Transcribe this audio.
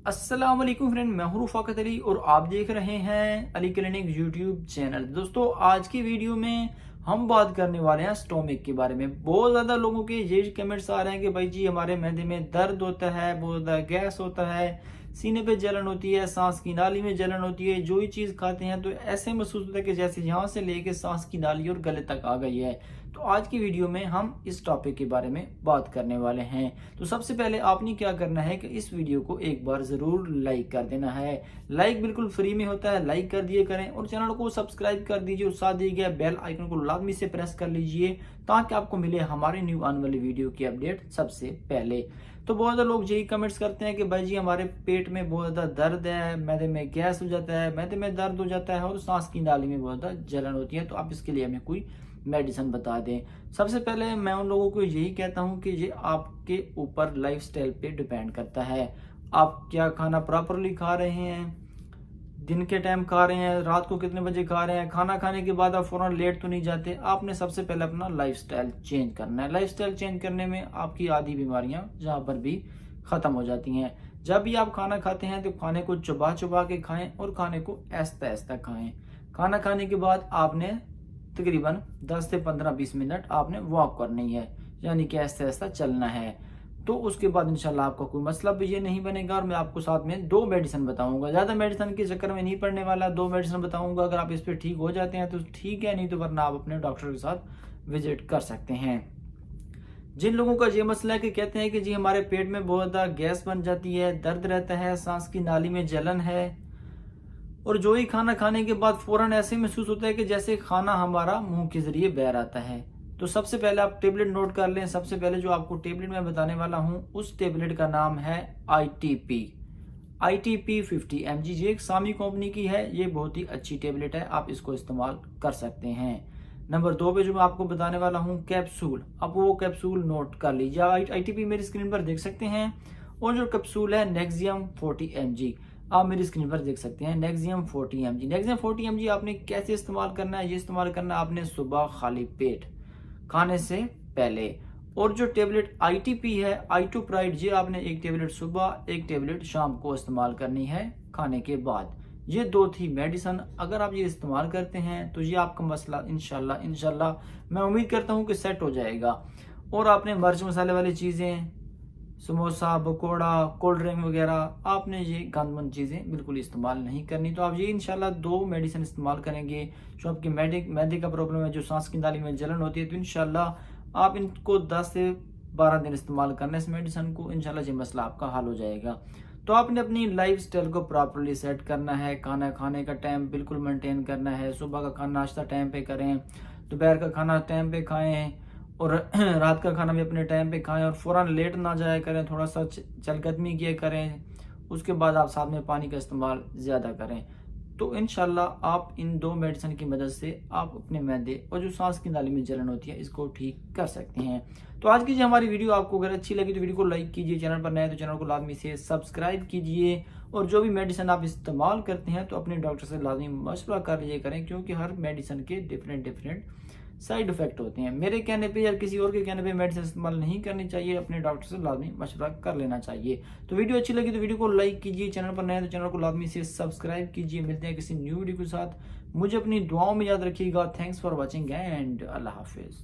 अस्सलाम वालेकुम फ्रेंड, मैं हूं फ़ाकत अली और आप देख रहे हैं अली क्लिनिक यूट्यूब चैनल। दोस्तों, आज की वीडियो में हम बात करने वाले हैं स्टोमिक के बारे में। बहुत ज़्यादा लोगों के ये कमेंट्स आ रहे हैं कि भाई जी हमारे मैदे में दर्द होता है, बहुत ज़्यादा गैस होता है, सीने पे जलन होती है, सांस की नाली में जलन होती है, जो ही चीज़ खाते हैं तो ऐसे महसूस होता है कि जैसे यहाँ से लेके सांस की नाली और गले तक आ गई है। तो आज की वीडियो में हम इस टॉपिक के बारे में बात करने वाले हैं। तो सबसे पहले आपने क्या करना है कि इस वीडियो को एक बार ज़रूर लाइक कर देना है। लाइक बिल्कुल फ्री में होता है, लाइक कर दिए करें और चैनल को सब्सक्राइब कर दीजिए और साथ दिए गए बेल आइकन को लाजमी से प्रेस कर लीजिए ताकि आपको मिले हमारी न्यू आने वाली वीडियो की अपडेट सबसे पहले। तो बहुत ज़्यादा लोग यही कमेंट्स करते हैं कि भाई जी हमारे पेट में बहुत ज़्यादा दर्द है, मैदे में गैस हो जाता है, मैदे में दर्द हो जाता है और सांस की नाली में बहुत ज़्यादा जलन होती है, तो आप इसके लिए हमें कोई मेडिसिन बता दें। सबसे पहले मैं उन लोगों को यही कहता हूं कि ये आपके ऊपर लाइफस्टाइल पे डिपेंड करता है। आप क्या खाना प्रॉपरली खा रहे हैं, दिन के टाइम खा रहे हैं, रात को कितने बजे खा रहे हैं, खाना खाने के बाद आप फौरन लेट तो नहीं जाते। आपने सबसे पहले अपना लाइफस्टाइल चेंज करना है। लाइफस्टाइल चेंज करने में आपकी आधी बीमारियां जहां पर भी खत्म हो जाती हैं। जब भी आप खाना खाते हैं तो खाने को चबा चबा के खाएं और खाने को आहिस्ता आहिस्ता खाएं। खाना खाने के बाद आपने तकरीबन 10 से 15-20 मिनट आपने वॉक करनी है, यानी कि आहिस्ता आहिस्ता चलना है। तो उसके बाद इंशाल्लाह आपका कोई मसला भी ये नहीं बनेगा। और मैं आपको साथ में 2 मेडिसिन बताऊंगा, ज़्यादा मेडिसिन के चक्कर में नहीं पड़ने वाला। 2 मेडिसिन बताऊंगा, अगर आप इस पर ठीक हो जाते हैं तो ठीक है, नहीं तो वरना आप अपने डॉक्टर के साथ विजिट कर सकते हैं। जिन लोगों का ये मसला है कि कहते हैं कि जी हमारे पेट में बहुत ज़्यादा गैस बन जाती है, दर्द रहता है, सांस की नाली में जलन है और जो ही खाना खाने के बाद फौरन ऐसे महसूस होता है कि जैसे खाना हमारा मुंह के जरिए बह आता है, तो सबसे पहले आप टेबलेट नोट कर लें। सबसे पहले जो आपको टेबलेट मैं बताने वाला हूं उस टेबलेट का नाम है ITP 50 mg। ये एक सामी कंपनी की है, ये बहुत ही अच्छी टेबलेट है, आप इसको इस्तेमाल कर सकते हैं। नंबर 2 पे जो मैं आपको बताने वाला हूं कैप्सूल, आप वो कैप्सूल नोट कर लीजिए। ITP मेरी स्क्रीन पर देख सकते हैं और जो कैप्सूल है नेक्सियम 40 mg, आप मेरी स्क्रीन पर देख सकते हैं नेक्सियम 40 mg। नेक्सियम 40 mg आपने कैसे इस्तेमाल करना है, ये इस्तेमाल करना है आपने सुबह खाली पेट खाने से पहले। और जो टेबलेट ITP है आइटोप्राइड, ये आपने एक टेबलेट सुबह एक टेबलेट शाम को इस्तेमाल करनी है खाने के बाद। ये 2 थी मेडिसिन, अगर आप ये इस्तेमाल करते हैं तो ये आपका मसला इंशाल्लाह मैं उम्मीद करता हूँ कि सेट हो जाएगा। और आपने मिर्च मसाले वाली चीज़ें, समोसा, पकौड़ा, कोल्ड ड्रिंक वगैरह, आपने ये गंदमंद चीज़ें बिल्कुल इस्तेमाल नहीं करनी। तो आप ये इंशाल्लाह 2 मेडिसिन इस्तेमाल करेंगे। जो आपकी मैदे का प्रॉब्लम है, जो सांस की नाली में जलन होती है, तो इंशाल्लाह आप इनको 10 से 12 दिन इस्तेमाल करना इस मेडिसिन को, इंशाल्लाह ये मसला आपका हल हो जाएगा। तो आपने अपनी लाइफ स्टाइल को प्रॉपरली सेट करना है। खाना खाने का टाइम बिल्कुल मेंटेन करना है। सुबह का खाना नाश्ता टाइम पे करें, दोपहर का खाना टाइम पे खाएं और रात का खाना भी अपने टाइम पे खाएं और फ़ौरन लेट ना जाया करें, थोड़ा सा चलकदमी किया करें। उसके बाद आप साथ में पानी का इस्तेमाल ज़्यादा करें। तो इंशाल्लाह आप इन 2 मेडिसिन की मदद से आप अपने मैदे और जो सांस की नाली में जलन होती है इसको ठीक कर सकते हैं। तो आज की जो हमारी वीडियो आपको अगर अच्छी लगी तो वीडियो को लाइक कीजिए, चैनल पर नए तो चैनल को लाजमी से सब्सक्राइब कीजिए और जो भी मेडिसिन आप इस्तेमाल करते हैं तो अपने डॉक्टर से लाजमी मशवरा कर लीजिए करें, क्योंकि हर मेडिसिन के डिफरेंट साइड इफेक्ट होते हैं। मेरे कहने पे या किसी और के कहने पे मेडिसिन इस्तेमाल नहीं करनी चाहिए, अपने डॉक्टर से लाजमी मशवरा कर लेना चाहिए। तो वीडियो अच्छी लगी तो वीडियो को लाइक कीजिए, चैनल पर नए तो चैनल को लाजमी से सब्सक्राइब कीजिए। मिलते हैं किसी न्यू वीडियो के साथ, मुझे अपनी दुआओं में याद रखिएगा। Thanks for watching and Allah Hafiz.